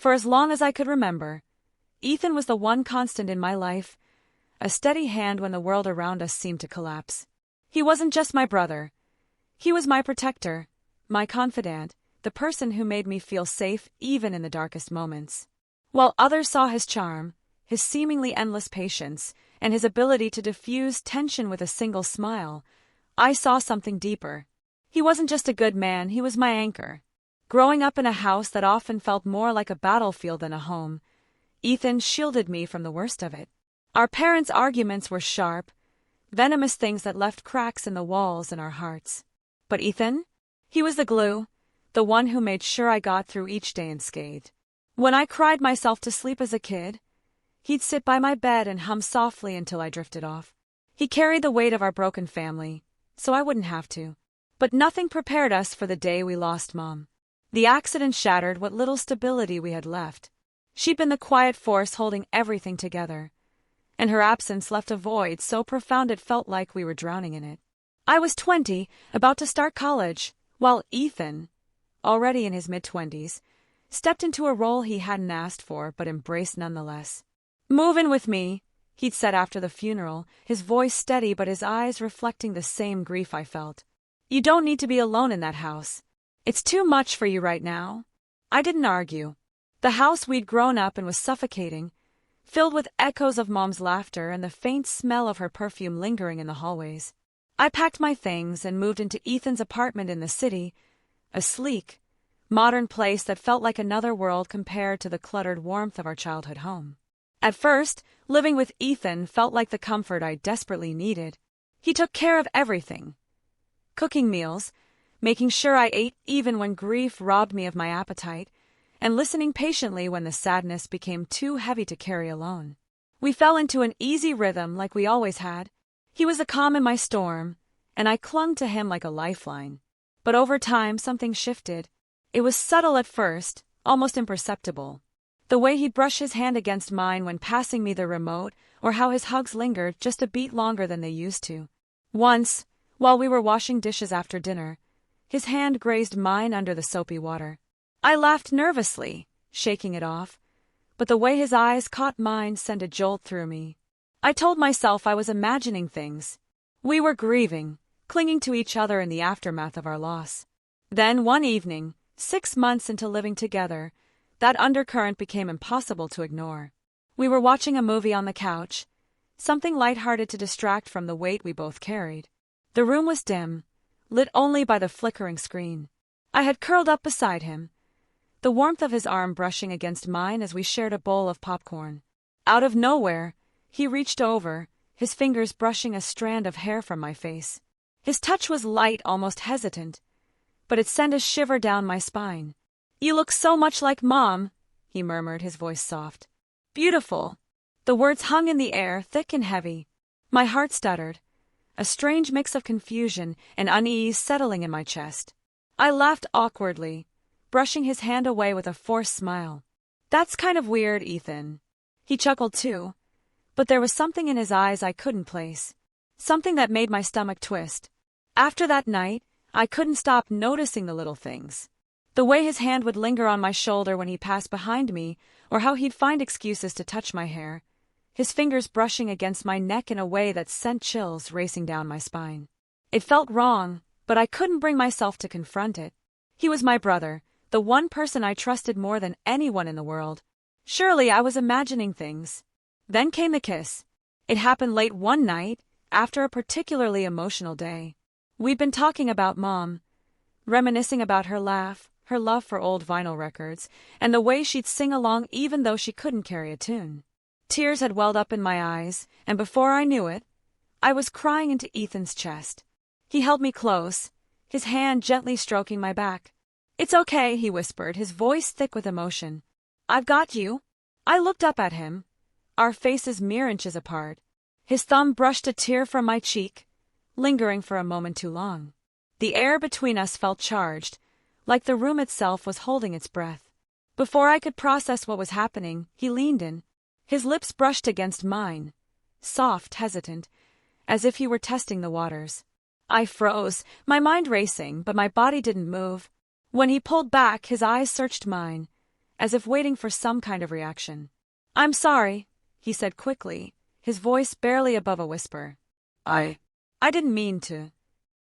For as long as I could remember, Ethan was the one constant in my life, a steady hand when the world around us seemed to collapse. He wasn't just my brother. He was my protector, my confidant, the person who made me feel safe even in the darkest moments. While others saw his charm, his seemingly endless patience, and his ability to diffuse tension with a single smile, I saw something deeper. He wasn't just a good man, he was my anchor. Growing up in a house that often felt more like a battlefield than a home, Ethan shielded me from the worst of it. Our parents' arguments were sharp, venomous things that left cracks in the walls in our hearts. But Ethan? He was the glue, the one who made sure I got through each day unscathed. When I cried myself to sleep as a kid, he'd sit by my bed and hum softly until I drifted off. He carried the weight of our broken family, so I wouldn't have to. But nothing prepared us for the day we lost Mom. The accident shattered what little stability we had left. She'd been the quiet force holding everything together, and her absence left a void so profound it felt like we were drowning in it. I was 20, about to start college, while Ethan, already in his mid-20s, stepped into a role he hadn't asked for but embraced nonetheless. "Move in with me," he'd said after the funeral, his voice steady but his eyes reflecting the same grief I felt. "You don't need to be alone in that house. It's too much for you right now." I didn't argue. The house we'd grown up in was suffocating, filled with echoes of Mom's laughter and the faint smell of her perfume lingering in the hallways. I packed my things and moved into Ethan's apartment in the city, a sleek, modern place that felt like another world compared to the cluttered warmth of our childhood home. At first, living with Ethan felt like the comfort I desperately needed. He took care of everything. Cooking meals, making sure I ate even when grief robbed me of my appetite, and listening patiently when the sadness became too heavy to carry alone. We fell into an easy rhythm like we always had. He was a calm in my storm, and I clung to him like a lifeline. But over time, something shifted. It was subtle at first, almost imperceptible. The way he'd brush his hand against mine when passing me the remote, or how his hugs lingered just a beat longer than they used to. Once, while we were washing dishes after dinner, his hand grazed mine under the soapy water. I laughed nervously, shaking it off, but the way his eyes caught mine sent a jolt through me. I told myself I was imagining things. We were grieving, clinging to each other in the aftermath of our loss. Then one evening, 6 months into living together, that undercurrent became impossible to ignore. We were watching a movie on the couch, something lighthearted to distract from the weight we both carried. The room was dim, lit only by the flickering screen. I had curled up beside him, the warmth of his arm brushing against mine as we shared a bowl of popcorn. Out of nowhere, he reached over, his fingers brushing a strand of hair from my face. His touch was light, almost hesitant, but it sent a shiver down my spine. "You look so much like Mom," he murmured, his voice soft. "Beautiful." The words hung in the air, thick and heavy. My heart stuttered, a strange mix of confusion and unease settling in my chest. I laughed awkwardly, brushing his hand away with a forced smile. "That's kind of weird, Ethan." He chuckled too, but there was something in his eyes I couldn't place, something that made my stomach twist. After that night, I couldn't stop noticing the little things. The way his hand would linger on my shoulder when he passed behind me, or how he'd find excuses to touch my hair, his fingers brushing against my neck in a way that sent chills racing down my spine. It felt wrong, but I couldn't bring myself to confront it. He was my brother, the one person I trusted more than anyone in the world. Surely I was imagining things. Then came the kiss. It happened late one night, after a particularly emotional day. We'd been talking about Mom, reminiscing about her laugh, her love for old vinyl records, and the way she'd sing along even though she couldn't carry a tune. Tears had welled up in my eyes, and before I knew it, I was crying into Ethan's chest. He held me close, his hand gently stroking my back. "It's okay," he whispered, his voice thick with emotion. "I've got you." I looked up at him, our faces mere inches apart. His thumb brushed a tear from my cheek, lingering for a moment too long. The air between us felt charged, like the room itself was holding its breath. Before I could process what was happening, he leaned in. His lips brushed against mine, soft, hesitant, as if he were testing the waters. I froze, my mind racing, but my body didn't move. When he pulled back, his eyes searched mine, as if waiting for some kind of reaction. "I'm sorry," he said quickly, his voice barely above a whisper. I didn't mean to."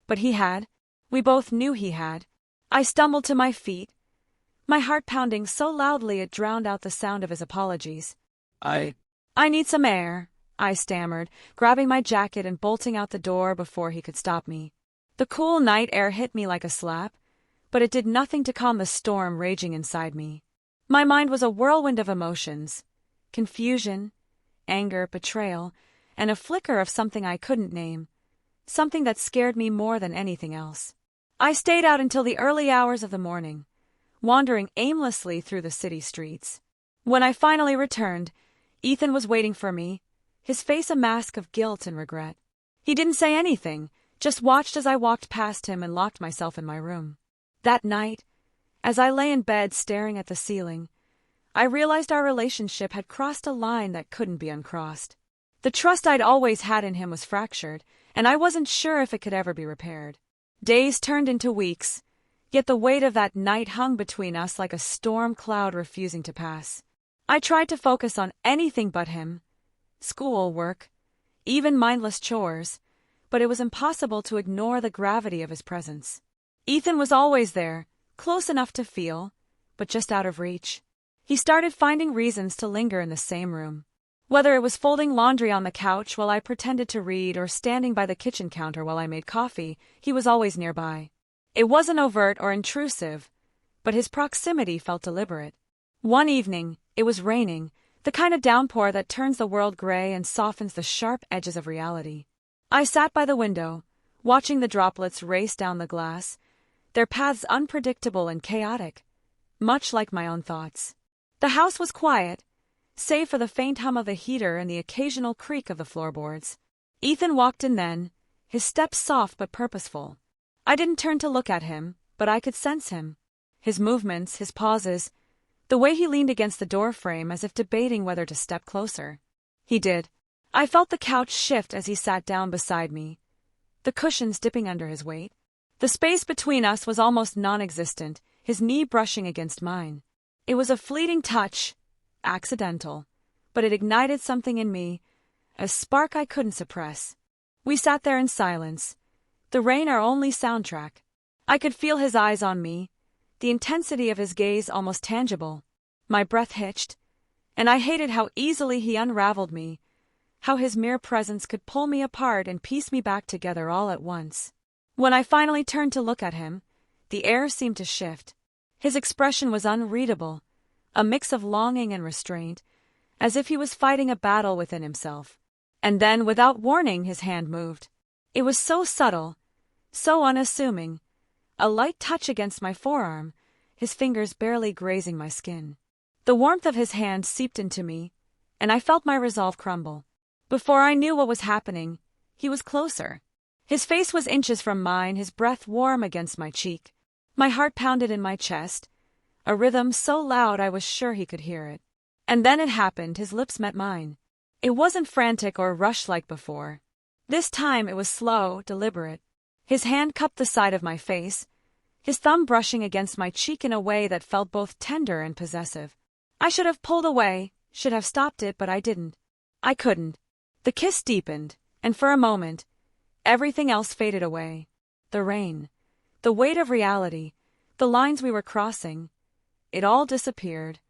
But he had. We both knew he had. I stumbled to my feet, my heart pounding so loudly it drowned out the sound of his apologies. I need some air," I stammered, grabbing my jacket and bolting out the door before he could stop me. The cool night air hit me like a slap, but it did nothing to calm the storm raging inside me. My mind was a whirlwind of emotions: confusion, anger, betrayal, and a flicker of something I couldn't name, something that scared me more than anything else. I stayed out until the early hours of the morning, wandering aimlessly through the city streets. When I finally returned, Ethan was waiting for me, his face a mask of guilt and regret. He didn't say anything, just watched as I walked past him and locked myself in my room. That night, as I lay in bed staring at the ceiling, I realized our relationship had crossed a line that couldn't be uncrossed. The trust I'd always had in him was fractured, and I wasn't sure if it could ever be repaired. Days turned into weeks, yet the weight of that night hung between us like a storm cloud refusing to pass. I tried to focus on anything but him: school, work, even mindless chores, but it was impossible to ignore the gravity of his presence. Ethan was always there, close enough to feel, but just out of reach. He started finding reasons to linger in the same room. Whether it was folding laundry on the couch while I pretended to read or standing by the kitchen counter while I made coffee, he was always nearby. It wasn't overt or intrusive, but his proximity felt deliberate. One evening, it was raining, the kind of downpour that turns the world gray and softens the sharp edges of reality. I sat by the window, watching the droplets race down the glass, their paths unpredictable and chaotic, much like my own thoughts. The house was quiet, save for the faint hum of the heater and the occasional creak of the floorboards. Ethan walked in then, his steps soft but purposeful. I didn't turn to look at him, but I could sense him. His movements, his pauses, the way he leaned against the doorframe as if debating whether to step closer. He did. I felt the couch shift as he sat down beside me, the cushions dipping under his weight. The space between us was almost non-existent, his knee brushing against mine. It was a fleeting touch, accidental, but it ignited something in me, a spark I couldn't suppress. We sat there in silence, the rain our only soundtrack. I could feel his eyes on me, the intensity of his gaze almost tangible. My breath hitched, and I hated how easily he unraveled me, how his mere presence could pull me apart and piece me back together all at once. When I finally turned to look at him, the air seemed to shift. His expression was unreadable, a mix of longing and restraint, as if he was fighting a battle within himself. And then, without warning, his hand moved. It was so subtle, so unassuming, a light touch against my forearm, his fingers barely grazing my skin. The warmth of his hand seeped into me, and I felt my resolve crumble. Before I knew what was happening, he was closer. His face was inches from mine, his breath warm against my cheek. My heart pounded in my chest, a rhythm so loud I was sure he could hear it. And then it happened, his lips met mine. It wasn't frantic or rushed like before. This time it was slow, deliberate. His hand cupped the side of my face, his thumb brushing against my cheek in a way that felt both tender and possessive. I should have pulled away, should have stopped it, but I didn't. I couldn't. The kiss deepened, and for a moment, everything else faded away. The rain, the weight of reality, the lines we were crossing, it all disappeared,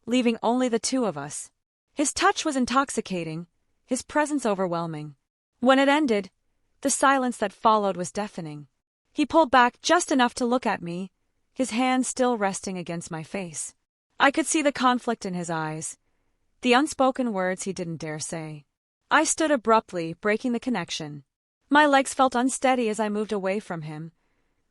leaving only the two of us. His touch was intoxicating, his presence overwhelming. When it ended, the silence that followed was deafening. He pulled back just enough to look at me, his hand still resting against my face. I could see the conflict in his eyes, the unspoken words he didn't dare say. I stood abruptly, breaking the connection. My legs felt unsteady as I moved away from him,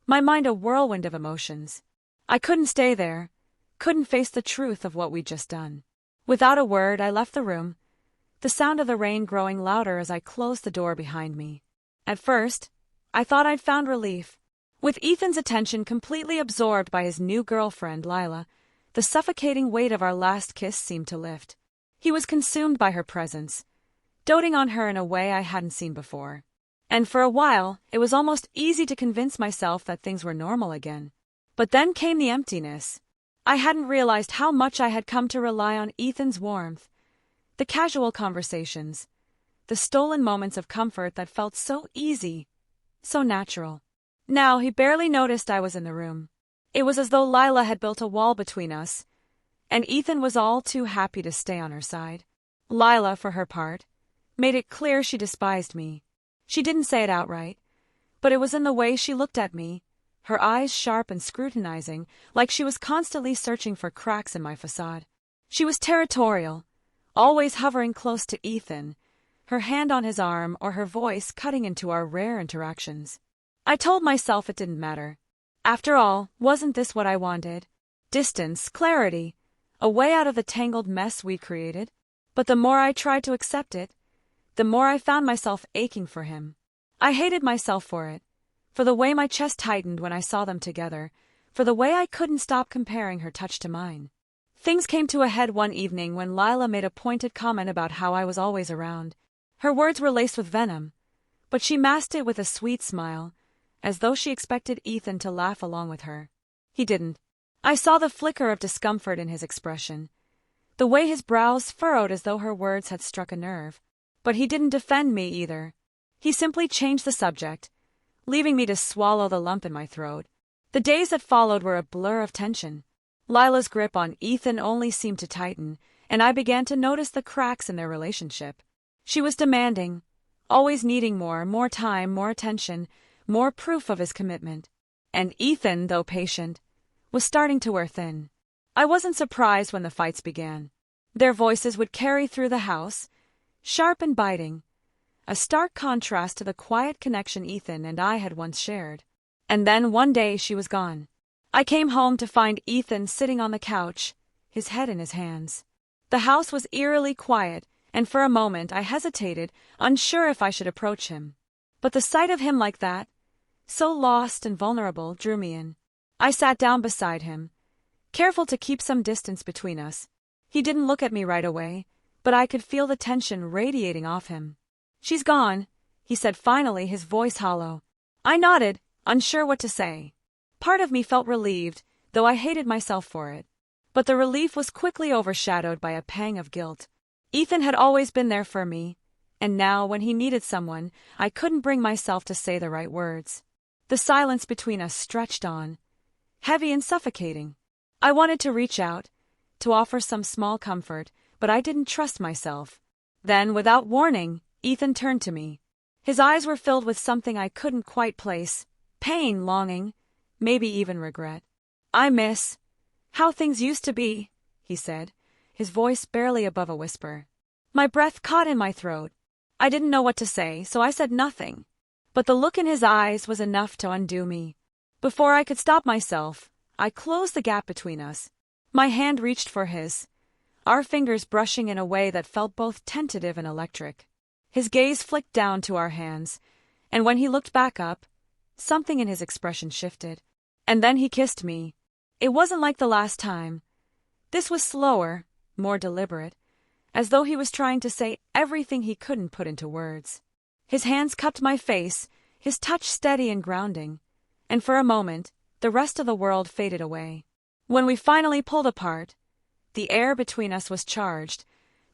my mind a whirlwind of emotions. I couldn't stay there, couldn't face the truth of what we'd just done. Without a word, I left the room, the sound of the rain growing louder as I closed the door behind me. At first, I thought I'd found relief. With Ethan's attention completely absorbed by his new girlfriend, Lyla, the suffocating weight of our last kiss seemed to lift. He was consumed by her presence, doting on her in a way I hadn't seen before. And for a while, it was almost easy to convince myself that things were normal again. But then came the emptiness. I hadn't realized how much I had come to rely on Ethan's warmth, the casual conversations, the stolen moments of comfort that felt so easy, so natural. Now he barely noticed I was in the room. It was as though Lyla had built a wall between us, and Ethan was all too happy to stay on her side. Lyla, for her part, made it clear she despised me. She didn't say it outright, but it was in the way she looked at me, her eyes sharp and scrutinizing, like she was constantly searching for cracks in my facade. She was territorial, always hovering close to Ethan, her hand on his arm or her voice cutting into our rare interactions. I told myself it didn't matter. After all, wasn't this what I wanted? Distance, clarity, a way out of the tangled mess we created? But the more I tried to accept it, the more I found myself aching for him. I hated myself for it, for the way my chest tightened when I saw them together, for the way I couldn't stop comparing her touch to mine. Things came to a head one evening when Lyla made a pointed comment about how I was always around. Her words were laced with venom, but she masked it with a sweet smile, as though she expected Ethan to laugh along with her. He didn't. I saw the flicker of discomfort in his expression, the way his brows furrowed as though her words had struck a nerve. But he didn't defend me either. He simply changed the subject, leaving me to swallow the lump in my throat. The days that followed were a blur of tension. Lyla's grip on Ethan only seemed to tighten, and I began to notice the cracks in their relationship. She was demanding, always needing more time, more attention, more proof of his commitment. And Ethan, though patient, was starting to wear thin. I wasn't surprised when the fights began. Their voices would carry through the house, sharp and biting, a stark contrast to the quiet connection Ethan and I had once shared. And then one day she was gone. I came home to find Ethan sitting on the couch, his head in his hands. The house was eerily quiet, and for a moment I hesitated, unsure if I should approach him. But the sight of him like that, so lost and vulnerable, drew me in. I sat down beside him, careful to keep some distance between us. He didn't look at me right away, but I could feel the tension radiating off him. "She's gone," he said finally, his voice hollow. I nodded, unsure what to say. Part of me felt relieved, though I hated myself for it. But the relief was quickly overshadowed by a pang of guilt. Ethan had always been there for me, and now, when he needed someone, I couldn't bring myself to say the right words. The silence between us stretched on, heavy and suffocating. I wanted to reach out, to offer some small comfort, but I didn't trust myself. Then, without warning, Ethan turned to me. His eyes were filled with something I couldn't quite place: pain, longing, maybe even regret. "I miss how things used to be," he said, his voice barely above a whisper. My breath caught in my throat. I didn't know what to say, so I said nothing. But the look in his eyes was enough to undo me. Before I could stop myself, I closed the gap between us. My hand reached for his, our fingers brushing in a way that felt both tentative and electric. His gaze flicked down to our hands, and when he looked back up, something in his expression shifted. And then he kissed me. It wasn't like the last time. This was slower, more deliberate, as though he was trying to say everything he couldn't put into words. His hands cupped my face, his touch steady and grounding, and for a moment, the rest of the world faded away. When we finally pulled apart, the air between us was charged,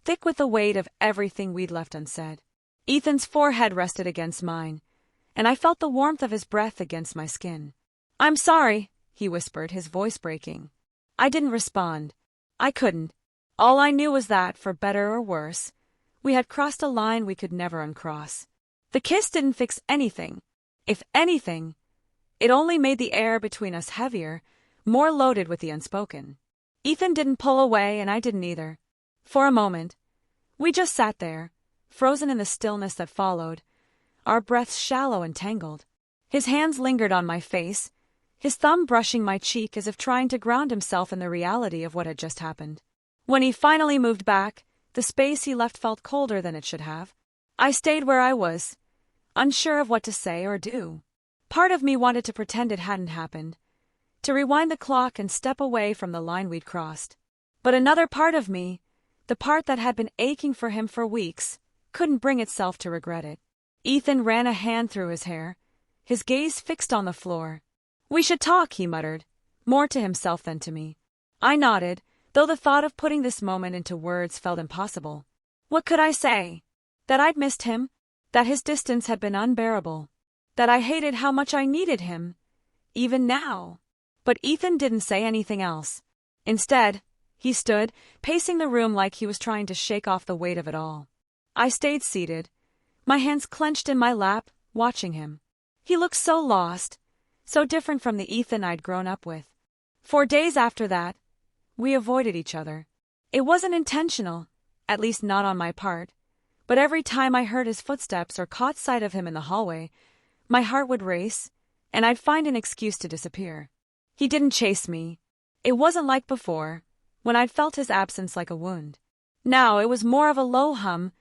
thick with the weight of everything we'd left unsaid. Ethan's forehead rested against mine, and I felt the warmth of his breath against my skin. "I'm sorry," he whispered, his voice breaking. I didn't respond. I couldn't. All I knew was that, for better or worse, we had crossed a line we could never uncross. The kiss didn't fix anything. If anything, it only made the air between us heavier, more loaded with the unspoken. Ethan didn't pull away, and I didn't either. For a moment, we just sat there, frozen in the stillness that followed, our breaths shallow and tangled. His hands lingered on my face, his thumb brushing my cheek as if trying to ground himself in the reality of what had just happened. When he finally moved back, the space he left felt colder than it should have. I stayed where I was, unsure of what to say or do. Part of me wanted to pretend it hadn't happened, to rewind the clock and step away from the line we'd crossed. But another part of me, the part that had been aching for him for weeks, couldn't bring itself to regret it. Ethan ran a hand through his hair, his gaze fixed on the floor. "We should talk," he muttered, more to himself than to me. I nodded, though the thought of putting this moment into words felt impossible. What could I say? That I'd missed him? That his distance had been unbearable? That I hated how much I needed him? Even now. But Ethan didn't say anything else. Instead, he stood, pacing the room like he was trying to shake off the weight of it all. I stayed seated, my hands clenched in my lap, watching him. He looked so lost, so different from the Ethan I'd grown up with. For days after that, we avoided each other. It wasn't intentional, at least not on my part, but every time I heard his footsteps or caught sight of him in the hallway, my heart would race, and I'd find an excuse to disappear. He didn't chase me. It wasn't like before, when I'd felt his absence like a wound. Now it was more of a low hum,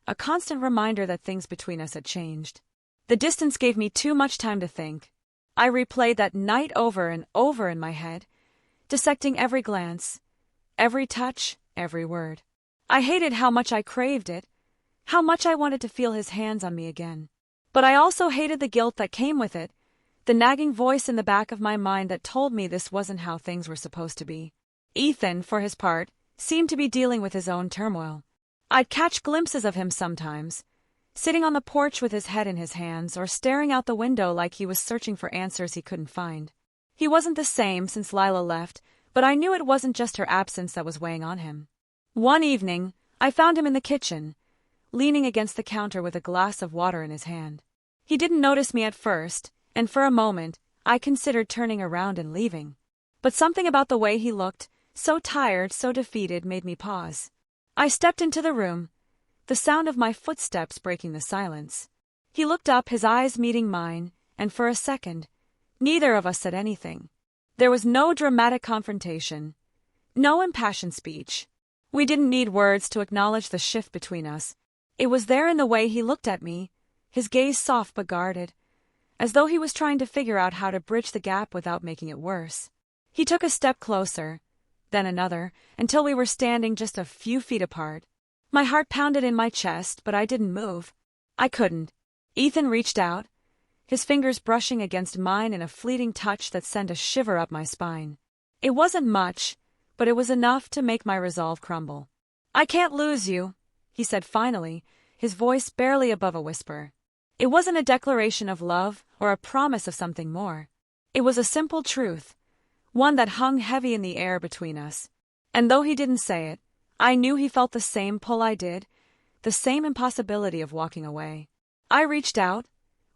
a constant reminder that things between us had changed. The distance gave me too much time to think. I replayed that night over and over in my head, dissecting every glance, every touch, every word. I hated how much I craved it, how much I wanted to feel his hands on me again. But I also hated the guilt that came with it, the nagging voice in the back of my mind that told me this wasn't how things were supposed to be. Ethan, for his part, seemed to be dealing with his own turmoil. I'd catch glimpses of him sometimes, sitting on the porch with his head in his hands or staring out the window like he was searching for answers he couldn't find. He wasn't the same since Lyla left, but I knew it wasn't just her absence that was weighing on him. One evening, I found him in the kitchen, leaning against the counter with a glass of water in his hand. He didn't notice me at first, and for a moment, I considered turning around and leaving. But something about the way he looked, so tired, so defeated, made me pause. I stepped into the room, the sound of my footsteps breaking the silence. He looked up, his eyes meeting mine, and for a second, neither of us said anything. There was no dramatic confrontation, no impassioned speech. We didn't need words to acknowledge the shift between us. It was there in the way he looked at me, his gaze soft but guarded, as though he was trying to figure out how to bridge the gap without making it worse. He took a step closer, then another, until we were standing just a few feet apart. My heart pounded in my chest, but I didn't move. I couldn't. Ethan reached out, his fingers brushing against mine in a fleeting touch that sent a shiver up my spine. It wasn't much, but it was enough to make my resolve crumble. "I can't lose you," he said finally, his voice barely above a whisper. It wasn't a declaration of love or a promise of something more. It was a simple truth, one that hung heavy in the air between us. And though he didn't say it, I knew he felt the same pull I did, the same impossibility of walking away. I reached out,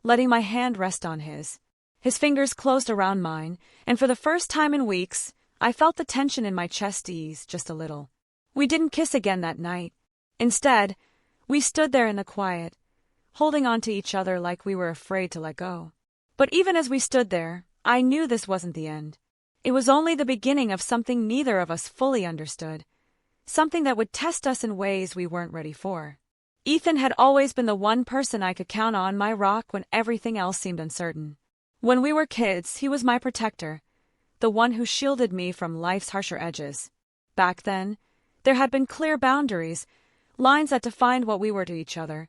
letting my hand rest on his. His fingers closed around mine, and for the first time in weeks, I felt the tension in my chest ease just a little. We didn't kiss again that night. Instead, we stood there in the quiet, holding on to each other like we were afraid to let go. But even as we stood there, I knew this wasn't the end. It was only the beginning of something neither of us fully understood, something that would test us in ways we weren't ready for. Ethan had always been the one person I could count on, my rock when everything else seemed uncertain. When we were kids, he was my protector, the one who shielded me from life's harsher edges. Back then, there had been clear boundaries, lines that defined what we were to each other: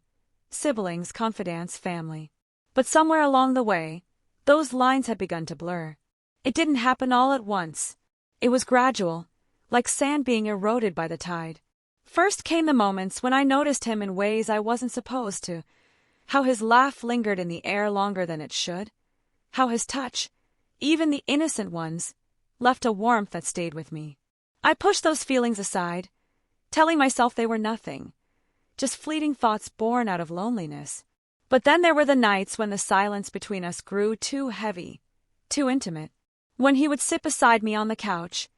siblings, confidants, family. But somewhere along the way, those lines had begun to blur. It didn't happen all at once. It was gradual, like sand being eroded by the tide. First came the moments when I noticed him in ways I wasn't supposed to, how his laugh lingered in the air longer than it should, how his touch, even the innocent ones, left a warmth that stayed with me. I pushed those feelings aside, telling myself they were nothing, just fleeting thoughts born out of loneliness. But then there were the nights when the silence between us grew too heavy, too intimate. When he would sit beside me on the couch,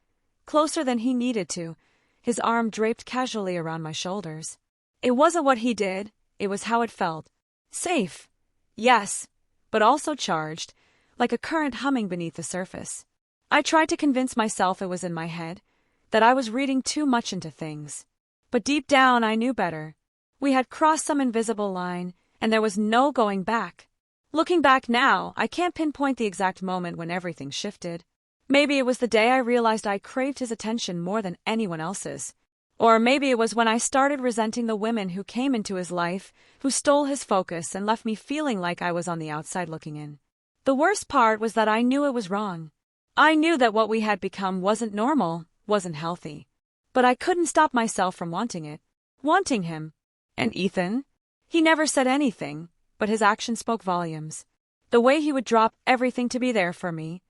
closer than he needed to, his arm draped casually around my shoulders. It wasn't what he did, it was how it felt. Safe, yes, but also charged, like a current humming beneath the surface. I tried to convince myself it was in my head, that I was reading too much into things. But deep down I knew better. We had crossed some invisible line, and there was no going back. Looking back now, I can't pinpoint the exact moment when everything shifted. Maybe it was the day I realized I craved his attention more than anyone else's. Or maybe it was when I started resenting the women who came into his life, who stole his focus and left me feeling like I was on the outside looking in. The worst part was that I knew it was wrong. I knew that what we had become wasn't normal, wasn't healthy. But I couldn't stop myself from wanting it. Wanting him. And Ethan? He never said anything, but his action spoke volumes. The way he would drop everything to be there for me.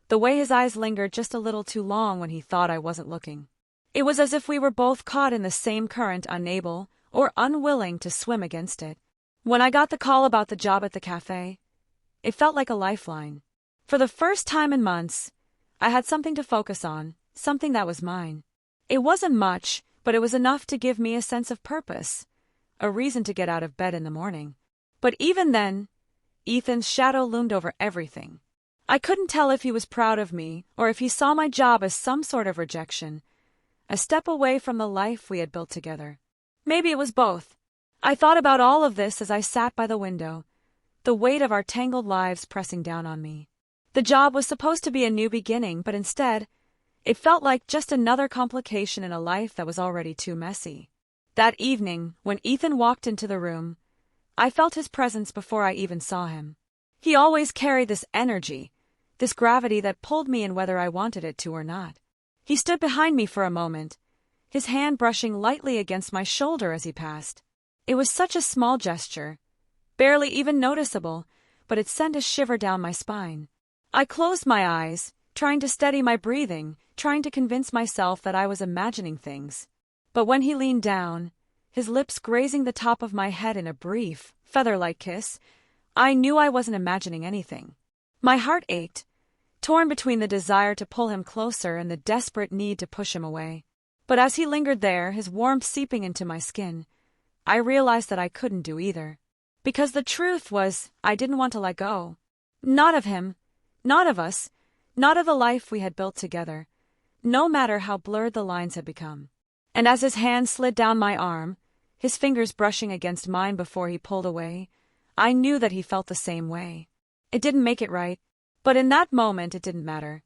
The way his eyes lingered just a little too long when he thought I wasn't looking. It was as if we were both caught in the same current, unable or unwilling to swim against it. When I got the call about the job at the cafe, it felt like a lifeline. For the first time in months, I had something to focus on, something that was mine. It wasn't much, but it was enough to give me a sense of purpose, a reason to get out of bed in the morning. But even then, Ethan's shadow loomed over everything. I couldn't tell if he was proud of me or if he saw my job as some sort of rejection, a step away from the life we had built together. Maybe it was both. I thought about all of this as I sat by the window, the weight of our tangled lives pressing down on me. The job was supposed to be a new beginning, but instead, it felt like just another complication in a life that was already too messy. That evening, when Ethan walked into the room, I felt his presence before I even saw him. He always carried this energy, this gravity that pulled me in whether I wanted it to or not. He stood behind me for a moment, his hand brushing lightly against my shoulder as he passed. It was such a small gesture, barely even noticeable, but it sent a shiver down my spine. I closed my eyes, trying to steady my breathing, trying to convince myself that I was imagining things. But when he leaned down, his lips grazing the top of my head in a brief, feather-like kiss, I knew I wasn't imagining anything. My heart ached, torn between the desire to pull him closer and the desperate need to push him away. But as he lingered there, his warmth seeping into my skin, I realized that I couldn't do either. Because the truth was, I didn't want to let go. Not of him, not of us, not of the life we had built together, no matter how blurred the lines had become. And as his hand slid down my arm, his fingers brushing against mine before he pulled away, I knew that he felt the same way. It didn't make it right, but in that moment it didn't matter.